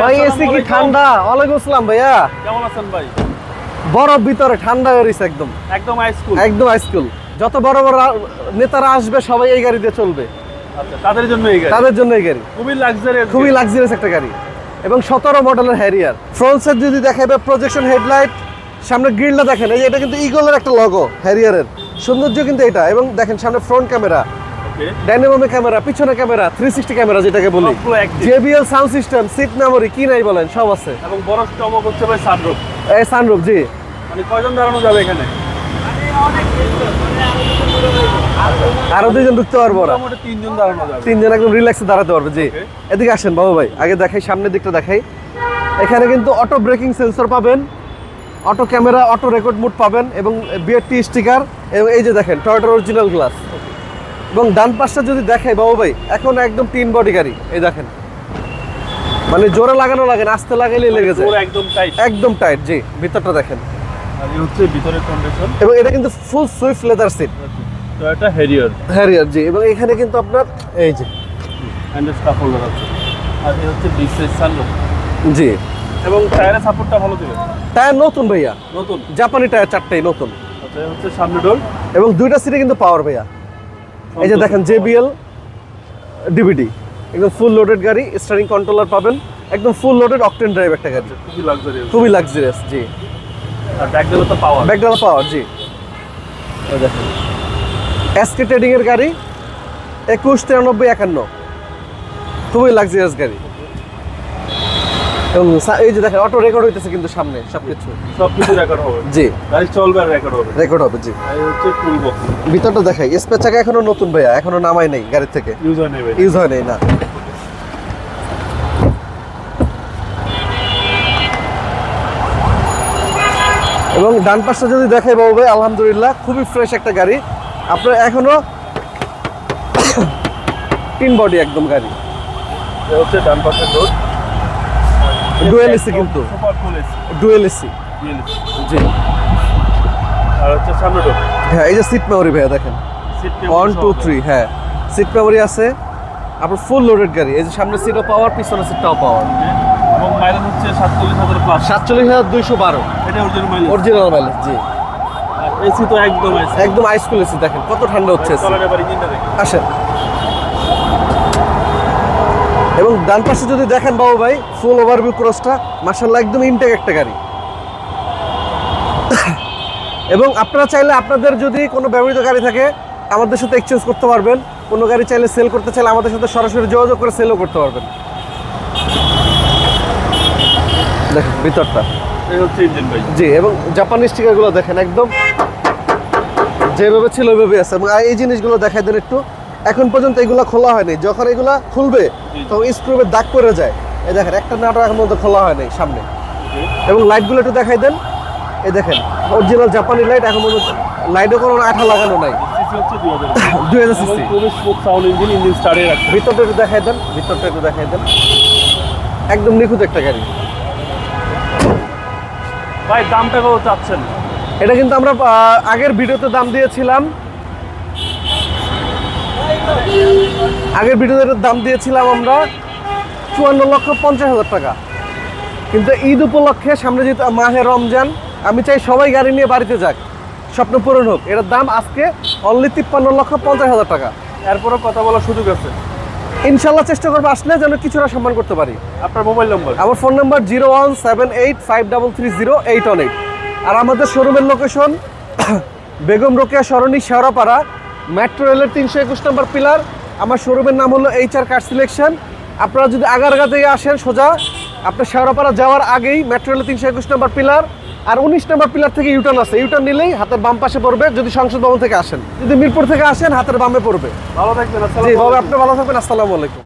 ভাই এসি কি ঠান্ডা? ওয়ালাইকুম আসসালাম ভাইয়া, কেমন আছেন ভাই? বরফ ভিতরে ঠান্ডা হয়ে রয়েছে একদম একদম হাইস্কুল। একদম হাইস্কুল। যত বড় বড় নেতারা আসবে সবাই এই গাড়ি দিয়ে চলবে। আচ্ছা, তাদের জন্য এই গাড়ি। তাদের জন্য এই গাড়ি খুবই লাক্সারিয়াস, খুবই লাক্সারিয়াস একটা গাড়ি এবং 17 মডেলের হ্যারিয়ার। ফ্রন্ট সাইড যদি দেখাবে প্রজেকশন হেডলাইট, সামনে গ্রিলটা দেখেন, এই যে এটা কিন্তু ইগলের একটা লগো হ্যারিয়ারের সৌন্দর্য কিন্তু এটা। এবং দেখেন সামনে ফ্রন্ট ক্যামেরা, ডাইনামো ক্যামেরা, পিছনে ক্যামেরা, 360 ক্যামেরা যেটাকে বলি, JBL sound system, seat memory, কি নাই বলেন, সব আছে। এবং বড় চমক হচ্ছে ভাই সানরুফ। এই সানরুফ, জি। মানে কয়জন দাঁড়ানো যাবে এখানে? আরো দুইজন ঢুকতে পারবো না, মোটামুটি 3 জন দাঁড়ানো যাবে। 3 জন একদম রিল্যাক্সে দাঁড়াতে পারবে, জি। এদিকে আসেন বাবু ভাই, আগে দেখাই সামনের দিকটা দেখাই। এখানে কিন্তু অটো ব্রেকিং সেন্সর পাবেন, auto camera, auto record mode পাবেন এবং BRT স্টিকার। এবং এই যে দেখেন টয়োটার অরিজিনাল গ্লাস। এবং ডান পাশটা যদি দেখাই বাবু ভাই, এখন একদম 3 বডি গাড়ি, এই দেখেন, মানে জোরে লাগানো লাগে না, আস্তে লাগাইলে লেগে যায়, একদম টাইট, একদম টাইট, জি। ভিতরটা দেখেন, আর এই হচ্ছে ভিতরের কন্ডিশন। এবং এটা কিন্তু full swift leather seat, Toyota Harrier. Harrier, G. এবং এখানে কিন্তু আপনার এই যে হ্যান্ডেল স্টাফ হোল্ডার আছে, আর এই হচ্ছে বিগ সাইজ সানরুফ, জি। এবং টায়ারের সাপোর্টটা ভালো দিবে। টায়ার নতুন ভাইয়া, নতুন জাপানি টায়ার, 4টাই নতুন। আচ্ছা, এই হচ্ছে সামনে ডোর এবং দুইটা সিটে কিন্তু পাওয়ার ভাইয়া। এই যে দেখেন JBL DVD, একদম ফুল লোডেড গাড়ি, স্টিয়ারিং কন্ট্রোলার পাবেন, একদম ফুল লোডেড অকটেন ড্রাইভ একটা গাড়ি, খুবই লাক্সারিয়াস, খুবই লাক্সারিয়াস, জি। আর ব্যাকডালা তো পাওয়ার, ব্যাকডালা পাওয়ার, জি। এই দেখেন SK ট্রেডিং এর গাড়ি, 219351, খুবই লাক্সারিয়াস গাড়ি। এবং এই যে দেখেন অটো রেকর্ড হইতেছে কিন্তু সামনে সবকিছু রেকর্ড হবে, জি। গাড়ি চলবে আর রেকর্ড হবে, রেকর্ড হবে, জি। এই হচ্ছে টুল বক্স। ভিতরটা দেখাই, স্পেস চাকা এখনো নতুন ভাইয়া, এখনো নামাই নাই গাড়ি থেকে, ইউজ হয় নেবে, ইউজ হয় নাই না। এবং ডান পাশটা যদি দেখাই বাবু ভাই, আলহামদুলিল্লাহ খুবই ফ্রেশ একটা গাড়ি। আপনার এখনো 3 বডি একদম গাড়ি, এই হচ্ছে ডান পাশের ডোর, ডুয়েল এসি কিন্তু, super cool AC, dual AC, জি। আর হচ্ছে সামনে ডোর। হ্যাঁ, এই যে সিট মেমোরি ভাইয়া দেখেন, সিট 1 2 3, হ্যাঁ সিট মেমোরি আছে। আপনার ফুল লোডেড গাড়ি, এই যে সামনে সিটও পাওয়ার, পিছনে সিটটাও পাওয়ার। এবং মাইলেজ হচ্ছে 47,000 প্লাস, 47,212, এটা অরিজিনাল মাইলেজ, অরিজিনাল মাইলেজ, জি। এসি তো একদম এসি, একদম আইসকুল এসি, দেখেন কত ঠান্ডা হচ্ছে AC। চলেন এবার ইঞ্জিনটা দেখি। আসেন। এবং ডান পাশে যদি দেখেন বাবু ভাই, ফুল ওভারভিউ ক্রসটা মাশাআল্লাহ একদম ইনটেক একটা গাড়ি। এবং আপনারা চাইলে আপনাদের যদি কোনো ব্যবহৃত গাড়ি থাকে আমাদের সাথে এক্সচেঞ্জ করতে পারবেন। কোনো গাড়ি চাইলে সেল করতে চাইলে আমাদের সাথে সরাসরি যোগাযোগ করে সেলও করতে পারবেন। দেখেন ভিতরটা, এই হচ্ছে ইঞ্জিন ভাই, জি। এবং জাপানি স্টিকারগুলো দেখেন, একদম যেভাবে ছিল ওইভাবে আছে। এবং এই জিনিসগুলো দেখাই দেন একটু, এখন পর্যন্ত এগুলো খোলা হয়নি, যখন এগুলা খুলবে তখন স্ক্রুবে দাগ পড়ে যায়। এই দেখেন একটা নাটক এখন পর্যন্ত খোলা হয়নি সামনে। এবং লাইটগুলো একটু দেখাই দেন, এই দেখেন অরিজিনাল জাপানি লাইট, এখন পর্যন্ত লাইটও কোনো আঠা লাগানো নাই। সিসি হচ্ছে 2000, 2000 সিসি, খুবই স্মুথ সাউন্ড ইঞ্জিন, ইঞ্জিন স্টার্টে রাখছে। ভিতরটা একটু দেখাই দেন, ভিতরটা একটু দেখাই দেন, একদম নিখুঁত একটা গাড়ি। ভাই দামটা কত চাচ্ছেন? এটা কিন্তু আমরা আগের ভিডিওতে দাম দিয়েছিলাম, আমরা 54,50,000 টাকা। কিন্তু ঈদ উপলক্ষে সামনে যেহেতু মাহে রমজান, আমি চাই সবাই গাড়ি নিয়ে বাড়িতে যাক, স্বপ্ন পূরণ হোক। এটার দাম আজকে অনলি 53,50,000 টাকা। এরপরও কথা বলার সুযোগ আছে, ইনশাল্লাহ চেষ্টা করবো আসলে যেন কিছুটা সম্মান করতে পারি। আপনার মোবাইল নম্বর? আমার ফোন নাম্বার 01785330818। আর আমাদের শোরুমের লোকেশন বেগম রোকেয়া সরণি, শেওড়াপাড়া, মেট্রো রেলের 321 নম্বর পিলার। আমার শোরুমের নাম হলো HR কার সিলেকশন। আপনারা যদি আগারগা থেকে আসেন সোজা, আপনার শেওড়াপাড়া যাওয়ার আগেই মেট্রো রেলের 321 নম্বর পিলার আর 19 নম্বর পিলার থেকে ইউটার্ন আছে, ইউটার্ন নিলেই হাতের বাম পাশে পড়বে। যদি সংসদ ভবন থেকে আসেন, যদি মিরপুর থেকে আসেন হাতের বামে পড়বে। ভালো থাকবেন, জি বাবা, আপনি ভালো থাকবেন, আসসালামু আলাইকুম।